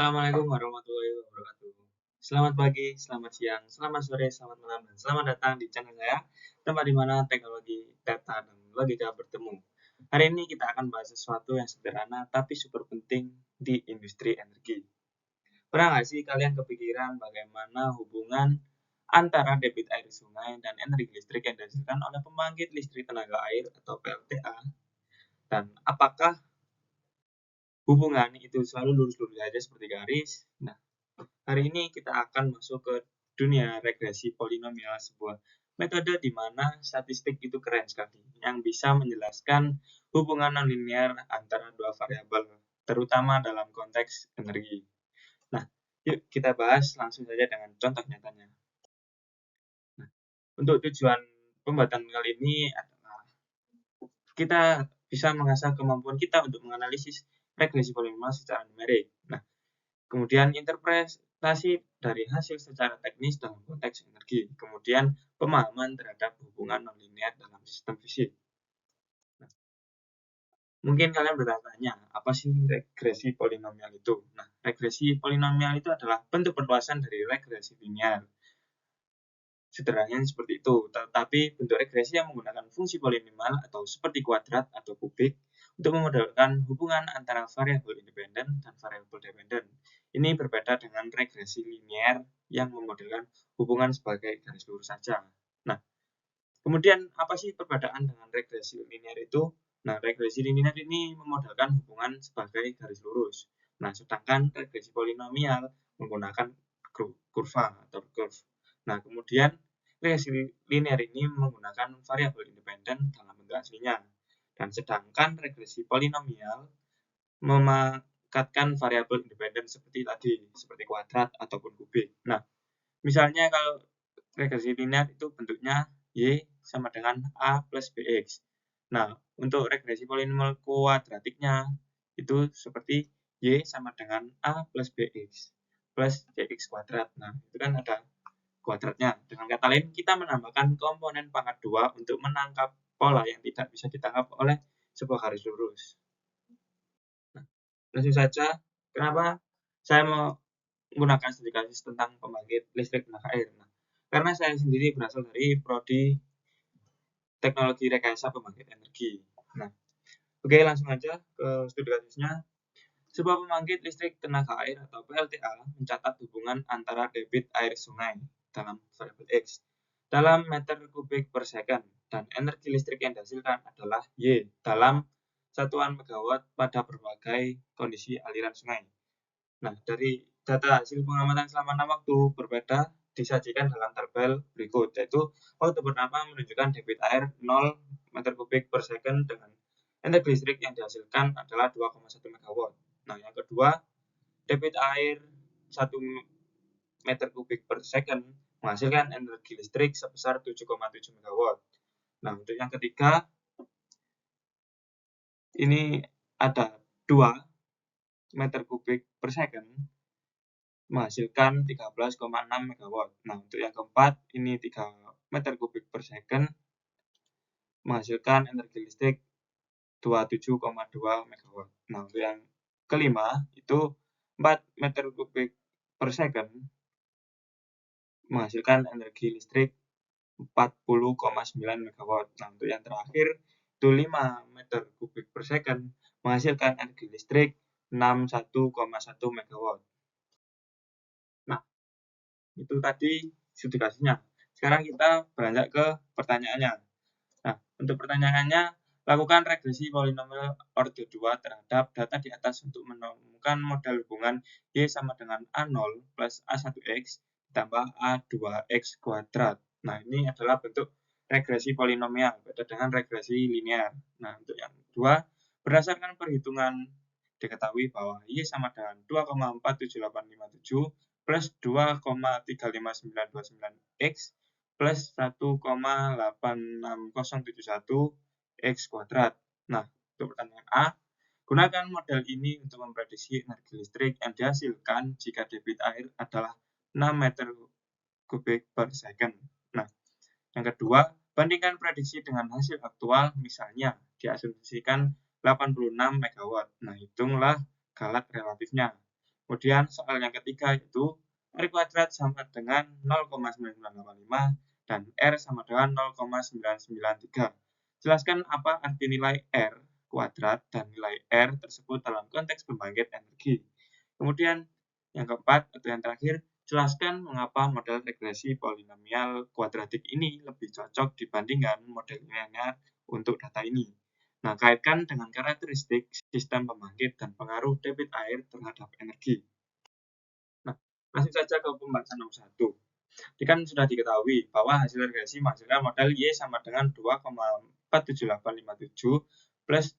Assalamualaikum warahmatullahi wabarakatuh. Selamat pagi, selamat siang, selamat sore, selamat malam, dan selamat datang di channel saya, tempat di mana teknologi, data, dan logika bertemu. Hari ini kita akan bahas sesuatu yang sederhana tapi super penting di industri energi. Pernah nggak sih kalian kepikiran bagaimana hubungan antara debit air sungai dan energi listrik yang dihasilkan oleh pembangkit listrik tenaga air atau PLTA? Dan apakah hubungan itu selalu lurus-lurus saja seperti garis? Nah, hari ini kita akan masuk ke dunia regresi polinomial, sebuah metode di mana statistik itu keren sekali, yang bisa menjelaskan hubungan nonlinear antara dua variabel, terutama dalam konteks energi. Nah, yuk kita bahas langsung saja dengan contoh nyatanya. Nah, untuk tujuan pembuatan kali ini adalah kita bisa mengasah kemampuan kita untuk menganalisis regresi polinomial secara numerik. Nah, kemudian interpretasi dari hasil secara teknis dalam konteks energi, kemudian pemahaman terhadap hubungan nonlinear dalam sistem fisik. Nah, mungkin kalian bertanya, apa sih regresi polinomial itu? Nah, regresi polinomial itu adalah bentuk perluasan dari regresi linear. Sederhananya seperti itu, tetapi bentuk regresi yang menggunakan fungsi polinomial atau seperti kuadrat atau kubik untuk memodelkan hubungan antara variabel independen dan variabel dependen. Ini berbeda dengan regresi linear yang memodelkan hubungan sebagai garis lurus saja. Nah, kemudian apa sih perbedaan dengan regresi linear itu? Nah, regresi linear ini memodelkan hubungan sebagai garis lurus. Nah, sedangkan regresi polinomial menggunakan kurva atau curve. Nah, kemudian regresi linear ini menggunakan variabel independen dalam bentuk aslinya. Dan sedangkan regresi polinomial memakatkan variabel independen seperti tadi, seperti kuadrat ataupun kubik. Nah, misalnya kalau regresi linear itu bentuknya Y sama dengan A plus BX. Nah, untuk regresi polinomial kuadratiknya itu seperti Y sama dengan A plus BX plus CX kuadrat. Nah, itu kan ada kuadratnya. Dengan kata lain, kita menambahkan komponen pangkat 2 untuk menangkap pola yang tidak bisa ditangkap oleh sebuah garis lurus. Nah, langsung saja, kenapa saya mau menggunakan studi kasus tentang pembangkit listrik tenaga air? Nah, karena saya sendiri berasal dari prodi teknologi rekayasa pembangkit energi. Nah, oke, langsung aja ke studi kasusnya. Sebuah pembangkit listrik tenaga air atau PLTA mencatat hubungan antara debit air sungai dalam variabel X dalam meter kubik per second dan energi listrik yang dihasilkan adalah Y dalam satuan megawatt pada berbagai kondisi aliran sungai. Nah, dari data hasil pengamatan selama 6 waktu berbeda disajikan dalam tabel berikut, yaitu waktu pertama menunjukkan debit air 0 meter kubik per second dengan energi listrik yang dihasilkan adalah 2,1 MW. Nah, yang kedua, debit air 1 meter kubik per second menghasilkan energi listrik sebesar 7,7 MW. Nah, untuk yang ketiga, ini ada 2 meter kubik per second menghasilkan 13,6 MW. Nah, untuk yang keempat, ini 3 meter kubik per second menghasilkan energi listrik 27,2 MW. Nah, untuk yang kelima, itu 4 meter kubik per second menghasilkan energi listrik 40,9 MW. Nah, untuk yang terakhir, itu 5 meter kubik per second menghasilkan energi listrik 61,1 MW. Nah, itu tadi studi kasusnya. Sekarang kita beranjak ke pertanyaannya. Nah, untuk pertanyaannya, lakukan regresi polinomial order 2 terhadap data di atas untuk menemukan model hubungan Y sama dengan A0 plus A1X ditambah A2X kuadrat. Nah, ini adalah bentuk regresi polinomial, beda dengan regresi linear. Nah, untuk yang kedua, berdasarkan perhitungan diketahui bahwa Y sama dengan 2,47857 plus 2,35929X plus 1,86071 X kuadrat. Nah, untuk pertanyaan A, gunakan model ini untuk memprediksi energi listrik yang dihasilkan jika debit air adalah 6 meter kubik per second. Nah, yang kedua, bandingkan prediksi dengan hasil aktual, misalnya diasumsikan 86 MW. Nah, hitunglah galat relatifnya. Kemudian soal yang ketiga yaitu R kuadrat sama dengan 0,9985 dan R sama dengan 0,993. Jelaskan apa arti nilai R kuadrat dan nilai R tersebut dalam konteks pembangkit energi. Kemudian yang keempat atau yang terakhir, jelaskan mengapa model regresi polinomial kuadratik ini lebih cocok dibandingkan model linear untuk data ini. Nah, kaitkan dengan karakteristik sistem pembangkit dan pengaruh debit air terhadap energi. Nah, langsung saja ke pembahasan nomor 1. Jadi kan sudah diketahui bahwa hasil regresi menghasilkan model Y sama dengan 2,47857 plus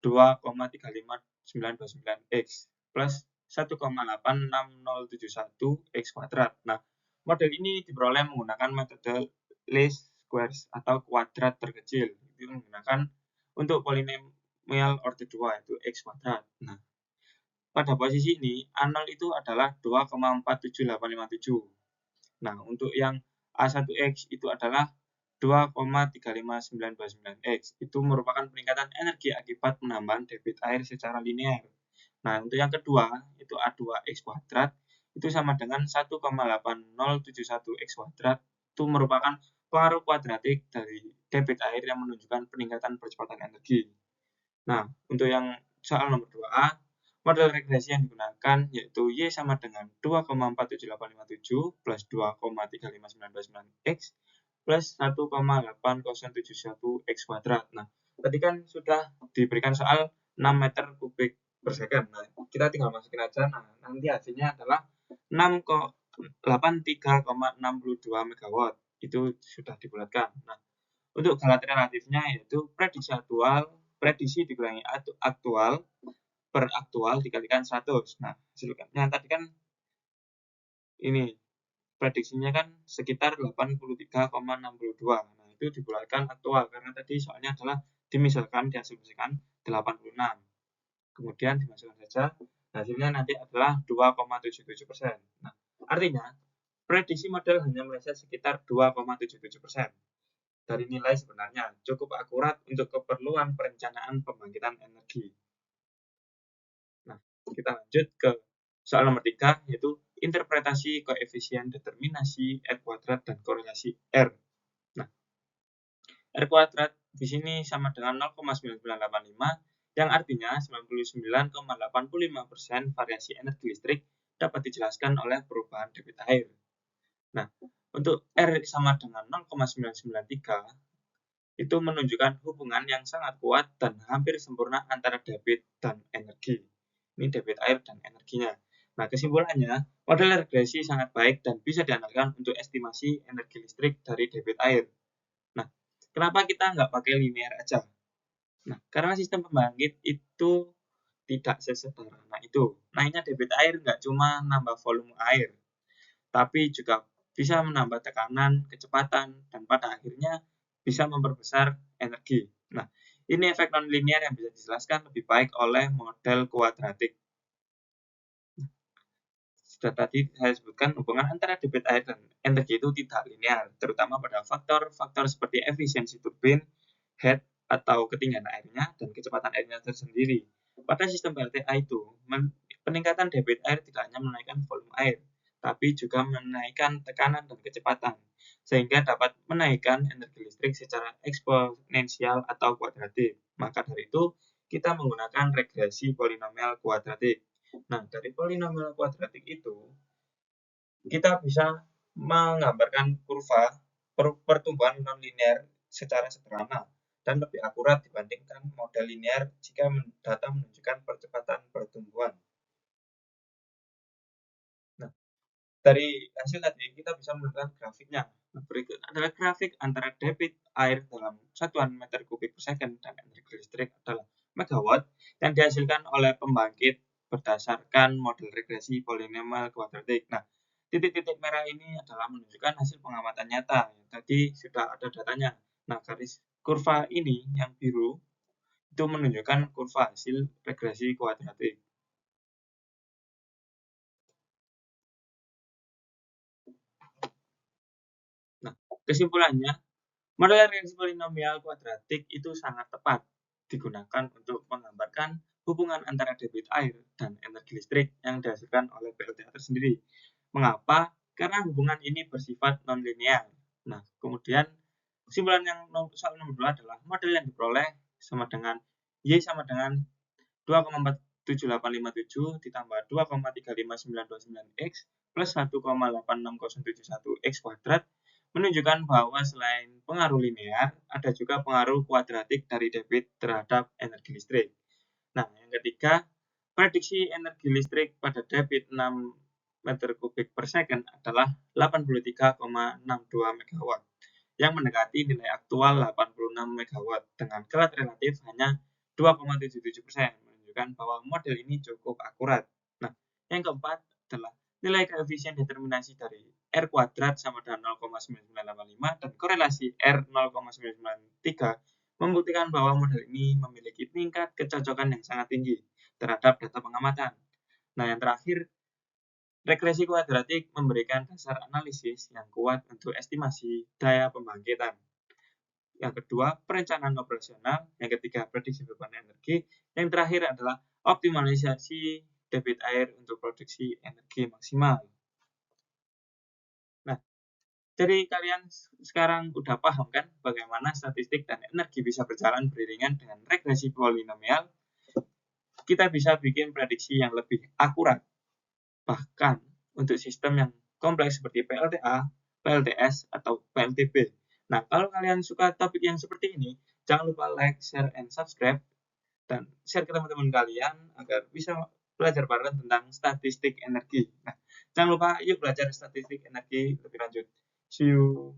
2,35929X plus 1,86071 X kuadrat. Nah, model ini diperoleh menggunakan metode least squares atau kuadrat terkecil. Itu menggunakan untuk polinomial order 2 yaitu X kuadrat. Nah, pada posisi ini A0 itu adalah 2,47857. Nah, untuk yang A1X itu adalah 2,35929X. Itu merupakan peningkatan energi akibat penambahan debit air secara linear. Nah, untuk yang kedua, itu A2X kuadrat, itu sama dengan 1,8071X kuadrat. Itu merupakan pengaruh kuadratik dari debit air yang menunjukkan peningkatan percepatan energi. Nah, untuk yang soal nomor 2A, model regresi yang digunakan yaitu Y sama dengan 2,47857 plus 2,35929X plus 1,8071X kuadrat. Nah, tadi kan sudah diberikan soal 6 meter kubik per second. Nah, kita tinggal masukin aja. Nah, nanti hasilnya adalah 83,62 megawatt. Itu sudah dibulatkan. Nah, untuk galat relatifnya yaitu prediksi dikurangi aktual per aktual dikalikan 100. Nah, hasilnya tadi kan ini prediksinya kan sekitar 83,62. Nah, itu dibulatkan aktual karena tadi soalnya adalah dimisalkan diasumsikan 86. Kemudian dimasukkan saja, hasilnya nanti adalah 2,77%. Nah, artinya prediksi model hanya meleset sekitar 2,77%. Dari nilai sebenarnya cukup akurat untuk keperluan perencanaan pembangkitan energi. Nah, kita lanjut ke soal nomor 3, yaitu interpretasi koefisien determinasi R kuadrat dan korelasi R. Nah, R kuadrat di sini sama dengan 0,9985, yang artinya 99,85% variasi energi listrik dapat dijelaskan oleh perubahan debit air. Nah, untuk R sama dengan 0,993, itu menunjukkan hubungan yang sangat kuat dan hampir sempurna antara debit dan energi. Ini debit air dan energinya. Nah, kesimpulannya, model regresi sangat baik dan bisa diandalkan untuk estimasi energi listrik dari debit air. Nah, kenapa kita nggak pakai linear aja? Nah, karena sistem pembangkit itu tidak sesederhana itu. Naiknya debit air nggak cuma nambah volume air, tapi juga bisa menambah tekanan, kecepatan, dan pada akhirnya bisa memperbesar energi. Nah, ini efek non-linear yang bisa dijelaskan lebih baik oleh model kuadratik. Sudah tadi saya sebutkan hubungan antara debit air dan energi itu tidak linear, terutama pada faktor-faktor seperti efisiensi turbin, head atau ketinggian airnya, dan kecepatan airnya tersendiri. Pada sistem PLTA itu, peningkatan debit air tidak hanya menaikkan volume air, tapi juga menaikkan tekanan dan kecepatan, sehingga dapat menaikkan energi listrik secara eksponensial atau kuadratik. Maka dari itu, kita menggunakan regresi polinomial kuadratik. Nah, dari polinomial kuadratik itu, kita bisa menggambarkan kurva pertumbuhan non-linear secara sederhana dan lebih akurat dibandingkan model linear jika data menunjukkan percepatan pertumbuhan. Nah, dari hasil tadi kita bisa menemukan grafiknya. Nah, berikut adalah grafik antara debit air dalam satuan meter kubik per second dan energi listrik adalah megawatt yang dihasilkan oleh pembangkit berdasarkan model regresi polinomial kuadratik. Nah, titik-titik merah ini adalah menunjukkan hasil pengamatan nyata. Tadi sudah ada datanya. Nah, garis kurva ini yang biru itu menunjukkan kurva hasil regresi kuadratik. Nah, kesimpulannya, model regresi polinomial kuadratik itu sangat tepat digunakan untuk menggambarkan hubungan antara debit air dan energi listrik yang dihasilkan oleh PLTA tersendiri. Mengapa? Karena hubungan ini bersifat non-linear. Nah, kemudian kesimpulan yang soal nomor 2 adalah model yang diperoleh sama dengan Y sama dengan 2,47857 ditambah 2,35929X plus 1,86071X kuadrat menunjukkan bahwa selain pengaruh linear, ada juga pengaruh kuadratik dari debit terhadap energi listrik. Nah, yang ketiga, prediksi energi listrik pada debit 6 meter kubik per second adalah 83,62 MW yang mendekati nilai aktual 86 MW dengan kelat relatif hanya 2,77%, menunjukkan bahwa model ini cukup akurat. Nah, yang keempat adalah nilai koefisien determinasi dari R kuadrat sama dengan 0,9985 dan korelasi R 0,993 membuktikan bahwa model ini memiliki tingkat kecocokan yang sangat tinggi terhadap data pengamatan. Nah, yang terakhir, regresi kuadratik memberikan dasar analisis yang kuat untuk estimasi daya pembangkitan. Yang kedua, perencanaan operasional. Yang ketiga, prediksi beban energi. Yang terakhir adalah optimalisasi debit air untuk produksi energi maksimal. Nah, jadi kalian sekarang udah paham kan bagaimana statistik dan energi bisa berjalan beriringan dengan regresi polinomial. Kita bisa bikin prediksi yang lebih akurat. Bahkan untuk sistem yang kompleks seperti PLTA, PLTS, atau PLTB. Nah, kalau kalian suka topik yang seperti ini, jangan lupa like, share, and subscribe, dan share ke teman-teman kalian agar bisa belajar bareng tentang statistik energi. Nah, jangan lupa yuk belajar statistik energi lebih lanjut. See you.